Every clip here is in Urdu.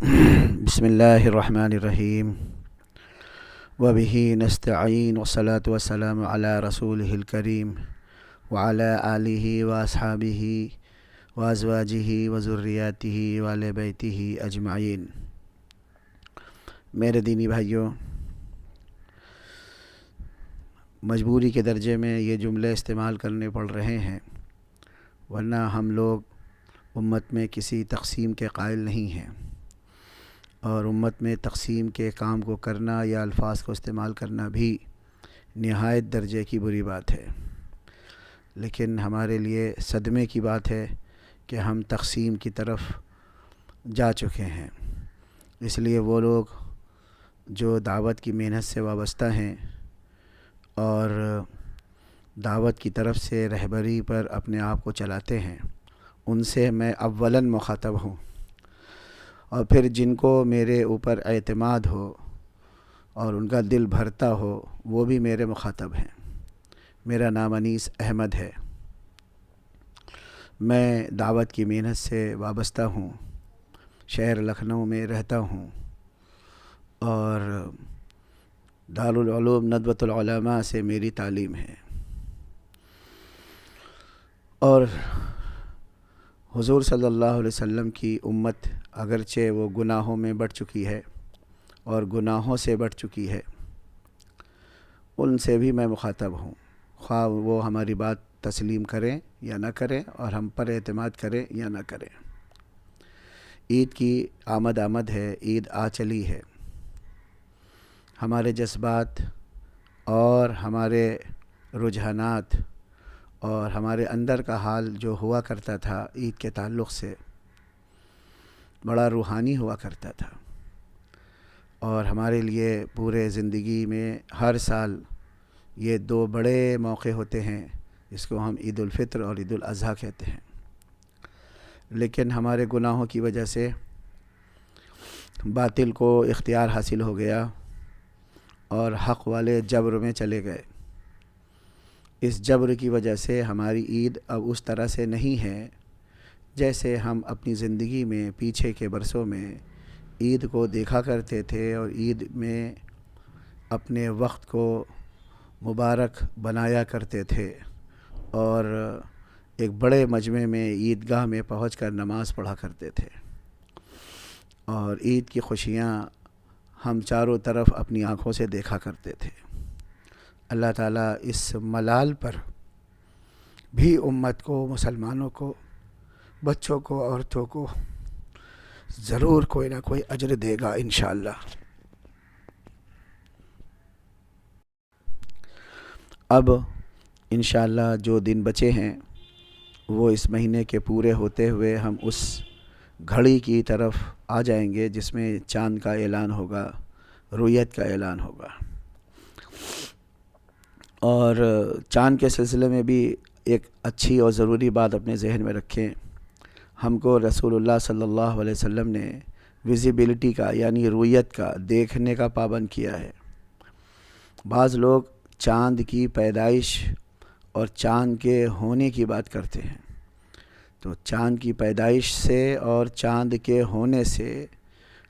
بسم اللہ الرحمن الرحیم وبہ نستعین والصلاة والسلام علی رسولہ الکریم وعلی آلہ واصحابہ وازواجہ وذریاتہ وآل بیتہ اجمعین۔ میرے دینی بھائیوں، مجبوری کے درجے میں یہ جملے استعمال کرنے پڑ رہے ہیں، ورنہ ہم لوگ امت میں کسی تقسیم کے قائل نہیں ہیں، اور امت میں تقسیم کے کام کو کرنا یا الفاظ کو استعمال کرنا بھی نہایت درجے کی بری بات ہے۔ لیکن ہمارے لیے صدمے کی بات ہے کہ ہم تقسیم کی طرف جا چکے ہیں۔ اس لیے وہ لوگ جو دعوت کی محنت سے وابستہ ہیں اور دعوت کی طرف سے رہبری پر اپنے آپ کو چلاتے ہیں، ان سے میں اولاً مخاطب ہوں، اور پھر جن کو میرے اوپر اعتماد ہو اور ان کا دل بھرتا ہو وہ بھی میرے مخاطب ہیں۔ میرا نام انیس احمد ہے، میں دعوت کی محنت سے وابستہ ہوں، شہر لکھنؤ میں رہتا ہوں، اور دارالعلوم ندوۃ العلماء سے میری تعلیم ہے، اور حضور صلی اللہ علیہ وسلم کی امت اگرچہ وہ گناہوں میں بڑھ چکی ہے اور گناہوں سے بڑھ چکی ہے، ان سے بھی میں مخاطب ہوں، خواہ وہ ہماری بات تسلیم کریں یا نہ کریں اور ہم پر اعتماد کریں یا نہ کریں۔ عید کی آمد ہے، عید آ چلی ہے۔ ہمارے جذبات اور ہمارے رجحانات اور ہمارے اندر کا حال جو ہوا کرتا تھا عید کے تعلق سے بڑا روحانی ہوا کرتا تھا، اور ہمارے لیے پورے زندگی میں ہر سال یہ دو بڑے موقع ہوتے ہیں جس کو ہم عید الفطر اور عید الاضحیٰ کہتے ہیں۔ لیکن ہمارے گناہوں کی وجہ سے باطل کو اختیار حاصل ہو گیا اور حق والے جبر میں چلے گئے۔ اس جبر کی وجہ سے ہماری عید اب اس طرح سے نہیں ہے جیسے ہم اپنی زندگی میں پیچھے کے برسوں میں عید کو دیکھا کرتے تھے، اور عید میں اپنے وقت کو مبارک بنایا کرتے تھے، اور ایک بڑے مجمع میں عیدگاہ میں پہنچ کر نماز پڑھا کرتے تھے، اور عید کی خوشیاں ہم چاروں طرف اپنی آنکھوں سے دیکھا کرتے تھے۔ اللہ تعالیٰ اس ملال پر بھی امت کو، مسلمانوں کو، بچوں کو، عورتوں کو ضرور کوئی نہ کوئی اجر دے گا انشاءاللہ۔ اب انشاءاللہ جو دن بچے ہیں وہ اس مہینے کے پورے ہوتے ہوئے ہم اس گھڑی کی طرف آ جائیں گے جس میں چاند کا اعلان ہوگا، رؤیت کا اعلان ہوگا۔ اور چاند کے سلسلے میں بھی ایک اچھی اور ضروری بات اپنے ذہن میں رکھیں۔ ہم کو رسول اللہ صلی اللہ علیہ وسلم نے ویزیبلٹی کا یعنی رؤیت کا، دیکھنے کا پابند کیا ہے۔ بعض لوگ چاند کی پیدائش اور چاند کے ہونے کی بات کرتے ہیں، تو چاند کی پیدائش سے اور چاند کے ہونے سے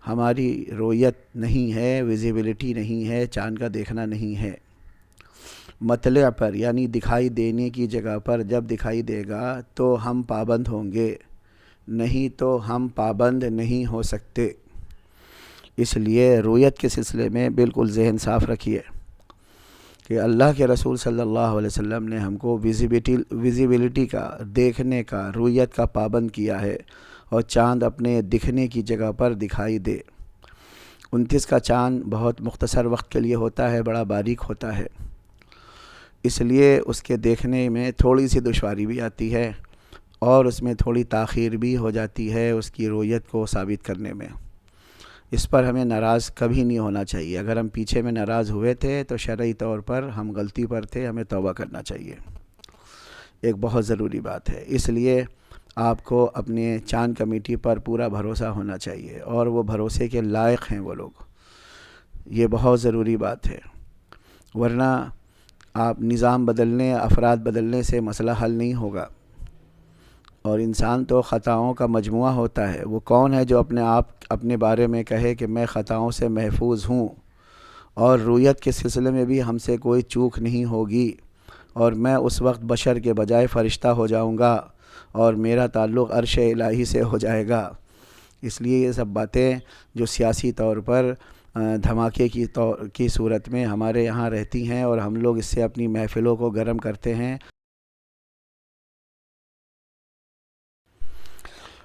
ہماری رؤیت نہیں ہے، ویزیبلٹی نہیں ہے، چاند کا دیکھنا نہیں ہے۔ مطلع پر یعنی دکھائی دینے کی جگہ پر جب دکھائی دے گا تو ہم پابند ہوں گے، نہیں تو ہم پابند نہیں ہو سکتے۔ اس لیے رؤیت کے سلسلے میں بالکل ذہن صاف رکھیے کہ اللہ کے رسول صلی اللہ علیہ وسلم نے ہم کو ویزیبلٹی کا، دیکھنے کا، رؤیت کا پابند کیا ہے، اور چاند اپنے دکھنے کی جگہ پر دکھائی دے۔ 29 کا چاند بہت مختصر وقت کے لیے ہوتا ہے، بڑا باریک ہوتا ہے، اس لیے اس کے دیکھنے میں تھوڑی سی دشواری بھی آتی ہے، اور اس میں تھوڑی تاخیر بھی ہو جاتی ہے اس کی رؤیت کو ثابت کرنے میں۔ اس پر ہمیں ناراض کبھی نہیں ہونا چاہیے۔ اگر ہم پیچھے میں ناراض ہوئے تھے تو شرعی طور پر ہم غلطی پر تھے، ہمیں توبہ کرنا چاہیے، ایک بہت ضروری بات ہے۔ اس لیے آپ کو اپنے چاند کمیٹی پر پورا بھروسہ ہونا چاہیے، اور وہ بھروسے کے لائق ہیں وہ لوگ، یہ بہت ضروری بات ہے۔ ورنہ آپ نظام بدلنے، افراد بدلنے سے مسئلہ حل نہیں ہوگا۔ اور انسان تو خطاؤں کا مجموعہ ہوتا ہے۔ وہ کون ہے جو اپنے بارے میں کہے کہ میں خطاؤں سے محفوظ ہوں، اور رویت کے سلسلے میں بھی ہم سے کوئی چوک نہیں ہوگی، اور میں اس وقت بشر کے بجائے فرشتہ ہو جاؤں گا، اور میرا تعلق عرش الہی سے ہو جائے گا۔ اس لیے یہ سب باتیں جو سیاسی طور پر دھماکے کی صورت میں ہمارے یہاں رہتی ہیں، اور ہم لوگ اس سے اپنی محفلوں کو گرم کرتے ہیں،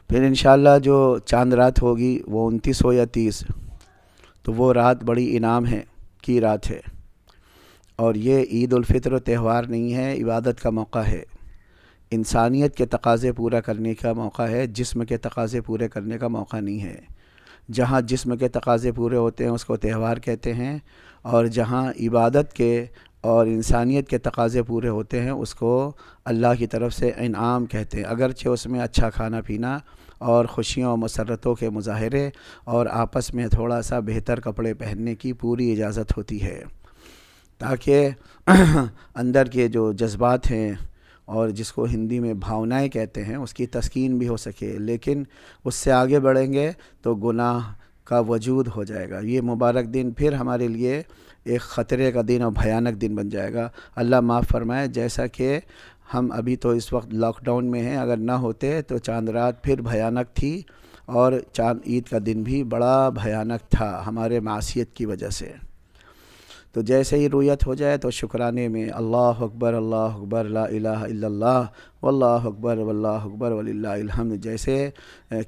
پھر انشاءاللہ جو چاند رات ہوگی وہ 29 ہو یا 30، تو وہ رات بڑی انعام کی رات ہے، اور یہ عید الفطر تہوار نہیں ہے، عبادت کا موقع ہے، انسانیت کے تقاضے پورا کرنے کا موقع ہے، جسم کے تقاضے پورے کرنے کا موقع نہیں ہے۔ جہاں جسم کے تقاضے پورے ہوتے ہیں اس کو تہوار کہتے ہیں، اور جہاں عبادت کے اور انسانیت کے تقاضے پورے ہوتے ہیں اس کو اللہ کی طرف سے انعام کہتے ہیں، اگرچہ اس میں اچھا کھانا پینا اور خوشیوں و مسرتوں کے مظاہرے اور آپس میں تھوڑا سا بہتر کپڑے پہننے کی پوری اجازت ہوتی ہے، تاکہ اندر کے جو جذبات ہیں اور جس کو ہندی میں بھاونائیں کہتے ہیں اس کی تسکین بھی ہو سکے، لیکن اس سے آگے بڑھیں گے تو گناہ کا وجود ہو جائے گا۔ یہ مبارک دن پھر ہمارے لیے ایک خطرے کا دن اور بھیانک دن بن جائے گا۔ اللہ معاف فرمائے، جیسا کہ ہم ابھی تو اس وقت لاک ڈاؤن میں ہیں، اگر نہ ہوتے تو چاند رات پھر بھیانک تھی، اور چاند عید کا دن بھی بڑا بھیانک تھا ہمارے معصیت کی وجہ سے۔ تو جیسے ہی رویت ہو جائے تو شکرانے میں اللہ اکبر لا الہ الا اللہ واللہ اکبر وللہ الحمد جیسے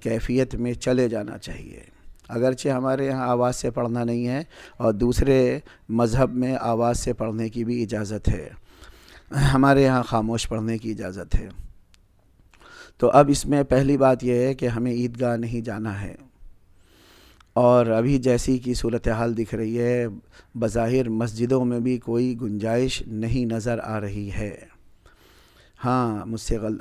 کیفیت میں چلے جانا چاہیے۔ اگرچہ ہمارے یہاں آواز سے پڑھنا نہیں ہے، اور دوسرے مذہب میں آواز سے پڑھنے کی بھی اجازت ہے، ہمارے یہاں خاموش پڑھنے کی اجازت ہے۔ تو اب اس میں پہلی بات یہ ہے کہ ہمیں عیدگاہ نہیں جانا ہے، اور ابھی جیسی کی صورتحال دکھ رہی ہے بظاہر مسجدوں میں بھی کوئی گنجائش نہیں نظر آ رہی ہے۔ ہاں،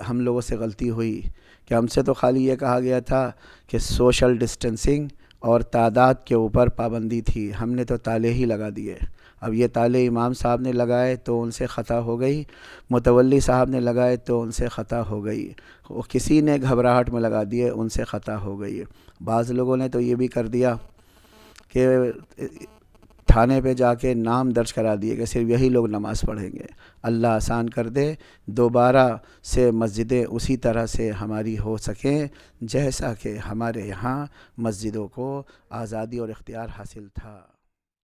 ہم لوگوں سے غلطی ہوئی کہ ہم سے تو خالی یہ کہا گیا تھا کہ سوشل ڈسٹنسنگ اور تعداد کے اوپر پابندی تھی، ہم نے تو تالے ہی لگا دیے۔ اب یہ تالے امام صاحب نے لگائے تو ان سے خطا ہو گئی، متولی صاحب نے لگائے تو ان سے خطا ہو گئی، کسی نے گھبراہٹ میں لگا دیے ان سے خطا ہو گئی۔ بعض لوگوں نے تو یہ بھی کر دیا کہ تھانے پہ جا کے نام درج کرا دیے کہ صرف یہی لوگ نماز پڑھیں گے۔ اللہ آسان کر دے، دوبارہ سے مسجدیں اسی طرح سے ہماری ہو سکیں جیسا کہ ہمارے یہاں مسجدوں کو آزادی اور اختیار حاصل تھا۔